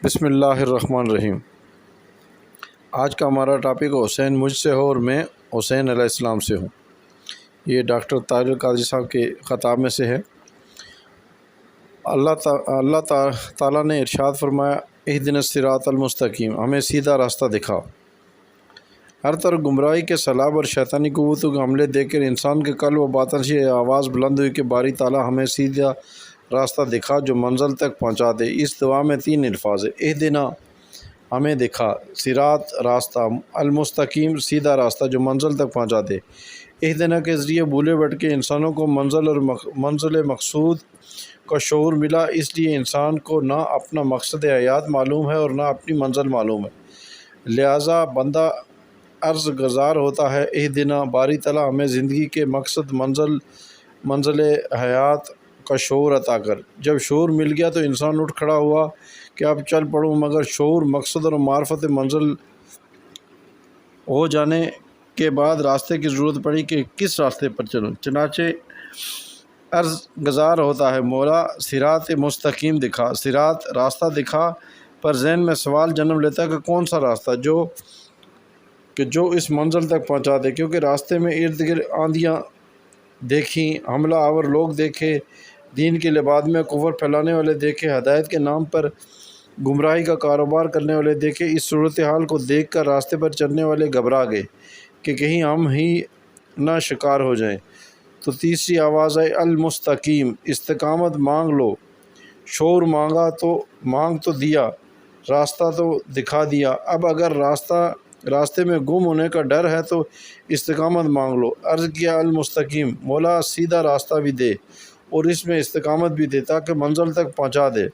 بسم اللہ الرحمن الرحیم۔ آج کا ہمارا ٹاپک حسین مجھ سے ہو اور میں حسین علیہ السلام سے ہوں۔ یہ ڈاکٹر طاہر القادری صاحب کے خطاب میں سے ہے۔ اللہ تعالیٰ نے ارشاد فرمایا، اہدنا الصراط المستقیم، ہمیں سیدھا راستہ دکھا۔ ہر طرف گمراہی کے سیلاب اور شیطانی قوتوں کے حملے دیکھ کر انسان کے قلب و باطن سے یہ آواز بلند ہوئی کہ باری تعالیٰ ہمیں سیدھا راستہ دکھا جو منزل تک پہنچا دے۔ اس دعا میں 3 الفاظ ہیں، اہدنا ہمیں دکھا، صراط راستہ، المستقیم سیدھا راستہ جو منزل تک پہنچا دے۔ اہدنا کے ذریعے بھولے بھٹکے انسانوں کو منزل مقصود کا شعور ملا، اس لیے انسان کو نہ اپنا مقصد حیات معلوم ہے اور نہ اپنی منزل معلوم ہے، لہٰذا بندہ عرض گزار ہوتا ہے، اہدنا باری تعالیٰ ہمیں زندگی کے مقصد منزل حیات کا شعور عطا کر۔ جب شعور مل گیا تو انسان اٹھ کھڑا ہوا کہ اب چل پڑوں، مگر شعور مقصد اور معرفت منزل ہو جانے کے بعد راستے کی ضرورت پڑی کہ کس راستے پر چلوں، چنانچہ عرض گزار ہوتا ہے، مولا صراط مستقیم دکھا، صراط راستہ دکھا، پر ذہن میں سوال جنم لیتا ہے کہ کون سا راستہ جو اس منزل تک پہنچا دے، کیونکہ راستے میں ارد گرد آندیاں دیکھیں، حملہ آور لوگ دیکھے، دین کے لباد میں کفر پھیلانے والے دیکھے، ہدایت کے نام پر گمراہی کا کاروبار کرنے والے دیکھے۔ اس صورتحال کو دیکھ کر راستے پر چلنے والے گھبرا گئے کہ کہیں ہم ہی نہ شکار ہو جائیں۔ تو تیسری آواز آئی، المستقیم، استقامت مانگ لو۔ شعور مانگ تو دیا، راستہ تو دکھا دیا، اب اگر راستے میں گم ہونے کا ڈر ہے تو استقامت مانگ لو۔ عرض کیا، المستقیم، مولا سیدھا راستہ بھی دے اور اس میں استقامت بھی دے تاکہ منزل تک پہنچا دے۔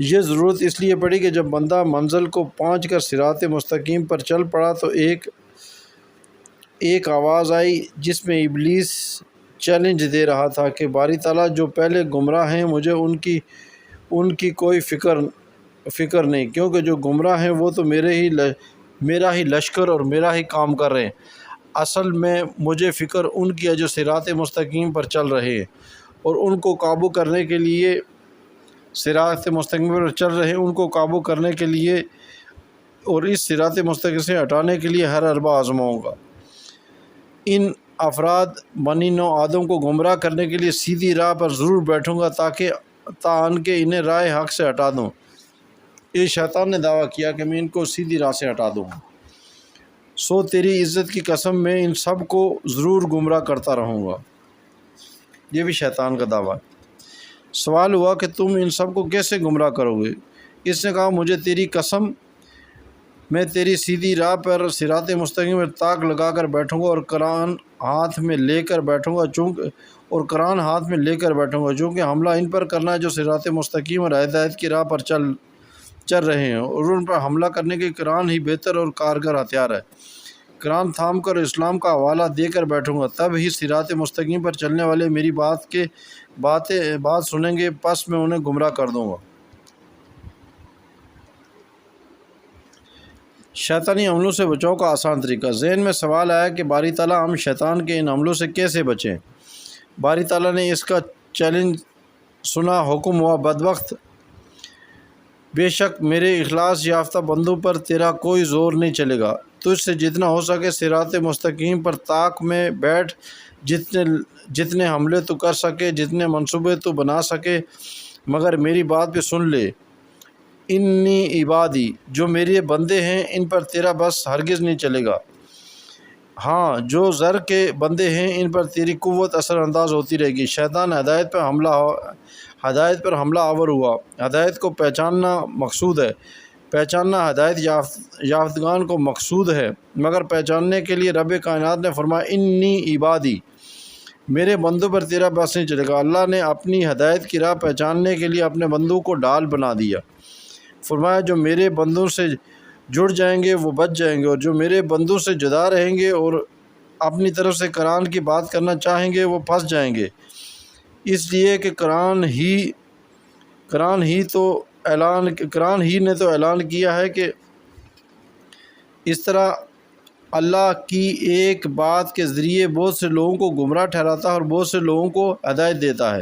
یہ ضرورت اس لیے پڑی کہ جب بندہ منزل کو پہنچ کر صراط مستقیم پر چل پڑا تو ایک آواز آئی جس میں ابلیس چیلنج دے رہا تھا کہ باری تعالیٰ جو پہلے گمراہ ہیں مجھے ان کی کوئی فکر نہیں، کیونکہ جو گمراہ ہیں وہ تو میرا ہی لشکر اور میرا ہی کام کر رہے ہیں، اصل میں مجھے فکر ان کی ہے جو صراط مستقیم پر چل رہے ہیں اور ان کو قابو کرنے کے لیے صراط مستقیم پر چل رہے ہیں، ان کو قابو کرنے کے لیے اور اس صراط مستقیم سے ہٹانے کے لیے ہر اربع آزماؤں گا۔ ان افراد بنی نوع آدم کو گمراہ کرنے کے لیے سیدھی راہ پر ضرور بیٹھوں گا تاکہ کہ انہیں راہ حق سے ہٹا دوں۔ اس شیطان نے دعویٰ کیا کہ میں ان کو سیدھی راہ سے ہٹا دوں گا، سو تیری عزت کی قسم میں ان سب کو ضرور گمراہ کرتا رہوں گا۔ یہ بھی شیطان کا دعویٰ ہے۔ سوال ہوا کہ تم ان سب کو کیسے گمراہ کرو گے؟ اس نے کہا، مجھے تیری قسم، میں تیری سیدھی راہ پر صراط مستقیم پر تاک لگا کر بیٹھوں گا اور قرآن ہاتھ میں لے کر بیٹھوں گا چونکہ حملہ ان پر کرنا ہے جو صراط مستقیم اور ہدایت کی راہ پر چل رہے ہیں، اور ان پر حملہ کرنے کے قرآن ہی بہتر اور کارگر ہتھیار ہے۔ قرآن تھام کر اسلام کا حوالہ دے کر بیٹھوں گا، تب ہی صراط مستقیم پر چلنے والے میری بات سنیں گے، پس میں انہیں گمراہ کر دوں گا۔ شیطانی حملوں سے بچاؤ کا آسان طریقہ۔ ذہن میں سوال آیا کہ باری تعالیٰ ہم شیطان کے ان حملوں سے کیسے بچیں؟ باری تعالیٰ نے اس کا چیلنج سنا، حکم ہوا، بدبخت، بے شک میرے اخلاص یافتہ بندوں پر تیرا کوئی زور نہیں چلے گا، تجھ سے جتنا ہو سکے صراط مستقیم پر طاق میں بیٹھ، جتنے حملے تو کر سکے، جتنے منصوبے تو بنا سکے، مگر میری بات پہ سن لے۔ انی عبادی، جو میرے بندے ہیں ان پر تیرا بس ہرگز نہیں چلے گا، ہاں جو زر کے بندے ہیں ان پر تیری قوت اثر انداز ہوتی رہے گی۔ شیطان ہدایت پر حملہ آور ہوا۔ ہدایت کو پہچاننا مقصود ہے، پہچاننا ہدایت یافتگان کو مقصود ہے، مگر پہچاننے کے لیے رب کائنات نے فرمایا، انی عبادی، میرے بندوں پر تیرا بس نہیں چلے گا۔ اللہ نے اپنی ہدایت کی راہ پہچاننے کے لیے اپنے بندوں کو ڈال بنا دیا، فرمایا جو میرے بندوں سے جڑ جائیں گے وہ بچ جائیں گے، اور جو میرے بندوں سے جدا رہیں گے اور اپنی طرف سے قرآن کی بات کرنا چاہیں گے وہ پھنس جائیں گے، اس لیے کہ قرآن ہی نے تو اعلان کیا ہے کہ اس طرح اللہ کی ایک بات کے ذریعے بہت سے لوگوں کو گمراہ ٹھہراتا ہے اور بہت سے لوگوں کو ہدایت دیتا ہے۔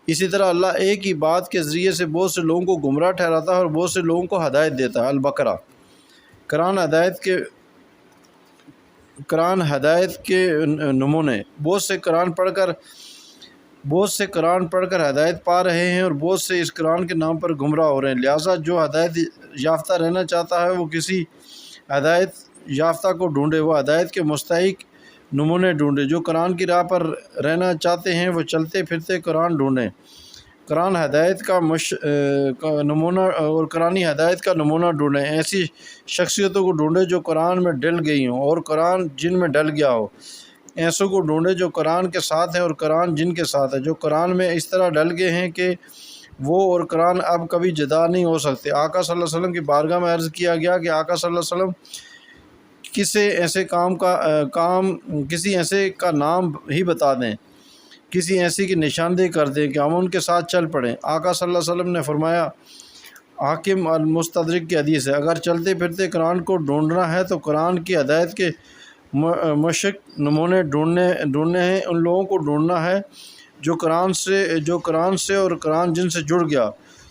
اسی طرح اللہ ایک ہی بات کے ذریعے سے بہت سے لوگوں کو گمراہ ٹھہراتا ہے اور بہت سے لوگوں کو ہدایت دیتا ہے۔ البقرہ۔ قرآن ہدایت کے نمونے۔ بہت سے قرآن پڑھ کر ہدایت پا رہے ہیں اور بہت سے اس قرآن کے نام پر گمراہ ہو رہے ہیں، لہٰذا جو ہدایت یافتہ رہنا چاہتا ہے وہ کسی ہدایت یافتہ کو ڈھونڈے، وہ ہدایت کے مستحق نمونے ڈھونڈے۔ جو قرآن کی راہ پر رہنا چاہتے ہیں وہ چلتے پھرتے قرآن ڈھونڈیں، قرآن ہدایت کا نمونہ اور قرآنی ہدایت کا نمونہ ڈھونڈیں۔ ایسی شخصیتوں کو ڈھونڈے جو قرآن میں ڈل گئی ہوں اور قرآن جن میں ڈل گیا ہو، ایسوں کو ڈھونڈے جو قرآن کے ساتھ ہیں اور قرآن جن کے ساتھ ہے، جو قرآن میں اس طرح ڈل گئے ہیں کہ وہ اور قرآن اب کبھی جدا نہیں ہو سکتے۔ آقا صلی اللہ علیہ وسلم کی بارگاہ میں عرض کیا گیا کہ آقا صلی اللہ علیہ وسلم کسی ایسے کا نام ہی بتا دیں، کسی ایسی کی نشاندہی کر دیں کہ ہم ان کے ساتھ چل پڑیں۔ آقا صلی اللہ علیہ وسلم نے فرمایا، حاکم المستدرک کی حدیث ہے، اگر چلتے پھرتے قرآن کو ڈھونڈنا ہے تو قرآن کی ہدایت کے مشق نمونے ڈھونڈنے ہیں، ان لوگوں کو ڈھونڈنا ہے جو قرآن سے اور قرآن جن سے جڑ گیا۔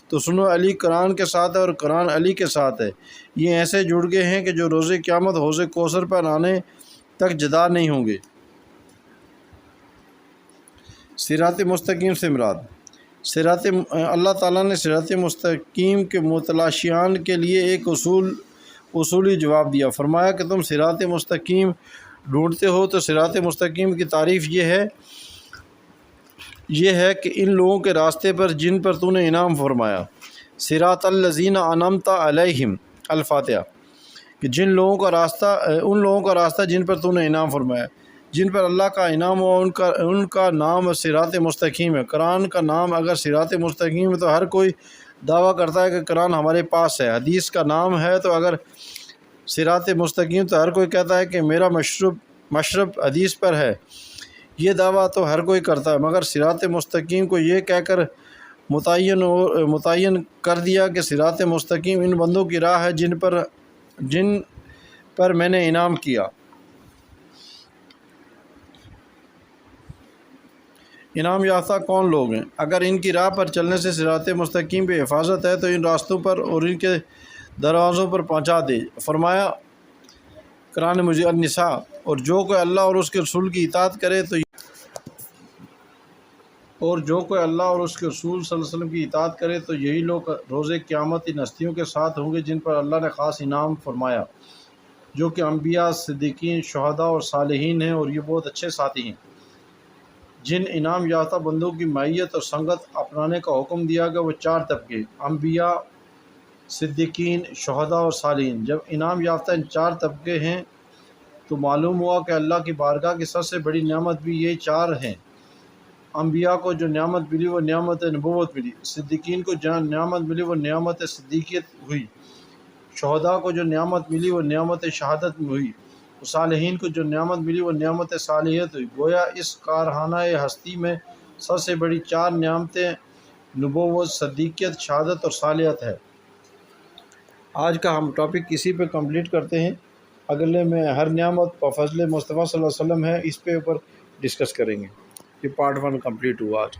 تو سنو، علی قرآن کے ساتھ ہے اور قرآن علی کے ساتھ ہے، یہ ایسے جڑ گئے ہیں کہ جو روز قیامت حوض کوثر پر آنے تک جدا نہیں ہوں گے۔ صراط مستقیم سے مراد اللہ تعالیٰ نے صراط مستقیم کے متلاشیان کے لیے ایک اصولی جواب دیا۔ فرمایا کہ تم صراط مستقیم ڈھونڈتے ہو تو صراط مستقیم کی تعریف یہ ہے کہ ان لوگوں کے راستے پر جن پر تو نے انعام فرمایا۔ صراط الذین انعمت علیہم، الفاتحہ، کہ ان لوگوں کا راستہ جن پر تو نے انعام فرمایا، جن پر اللہ کا انعام ہوا، ان کا نام صراط مستقیم ہے۔ قرآن کا نام اگر صراط مستقیم ہے تو ہر کوئی دعویٰ کرتا ہے کہ قرآن ہمارے پاس ہے۔ حدیث کا نام ہے تو اگر صراط مستقیم تو ہر کوئی کہتا ہے کہ میرا مشرب حدیث پر ہے۔ یہ دعویٰ تو ہر کوئی کرتا ہے، مگر صراط مستقیم کو یہ کہہ کر متعین کر دیا کہ صراط مستقیم ان بندوں کی راہ ہے جن پر میں نے انعام کیا۔ انعام یافتہ کون لوگ ہیں؟ اگر ان کی راہ پر چلنے سے صراط مستقیم پہ حفاظت ہے تو ان راستوں پر اور ان کے دروازوں پر پہنچا دے۔ فرمایا قرآن مجید النساء، اور جو کوئی اللہ اور اس کے رسول کی اطاعت کرے تو اللہ اور اس کے رسول صلی اللہ علیہ وسلم کی اطاعت کرے تو یہی لوگ روز قیامت ان ہستیوں کے ساتھ ہوں گے جن پر اللہ نے خاص انعام فرمایا، جو کہ انبیاء، صدیقین، شہداء اور صالحین ہیں، اور یہ بہت اچھے ساتھی ہیں۔ جن انعام یافتہ بندوں کی معیت اور سنگت اپنانے کا حکم دیا گیا وہ چار طبقے، انبیاء، صدیقین، شہداء اور صالحین۔ جب انعام یافتہ ان چار طبقے ہیں تو معلوم ہوا کہ اللہ کی بارگاہ کی سب سے بڑی نعمت بھی یہ چار ہیں۔ انبیاء کو جو نعمت ملی وہ نعمت نبوت ملی، صدیقین کو جو نعمت ملی وہ نعمت صدیقیت ہوئی، شہداء کو جو نعمت ملی وہ نعمت شہادت ہوئی، صالحین کو جو نعمت ملی وہ نعمت صالحیت ہوئی۔ گویا اس کارخانہ ہستی میں سب سے بڑی چار نعمتیں نبوت، صدیقیت، شہادت اور صالحیت ہے۔ آج کا ہم ٹاپک اسی پہ کمپلیٹ کرتے ہیں، اگلے میں ہر نعمت و فضل مصطفیٰ صلی اللہ علیہ وسلم ہے، اس پہ اوپر ڈسکس کریں گے۔ یہ پارٹ 1 کمپلیٹ ہوا آج۔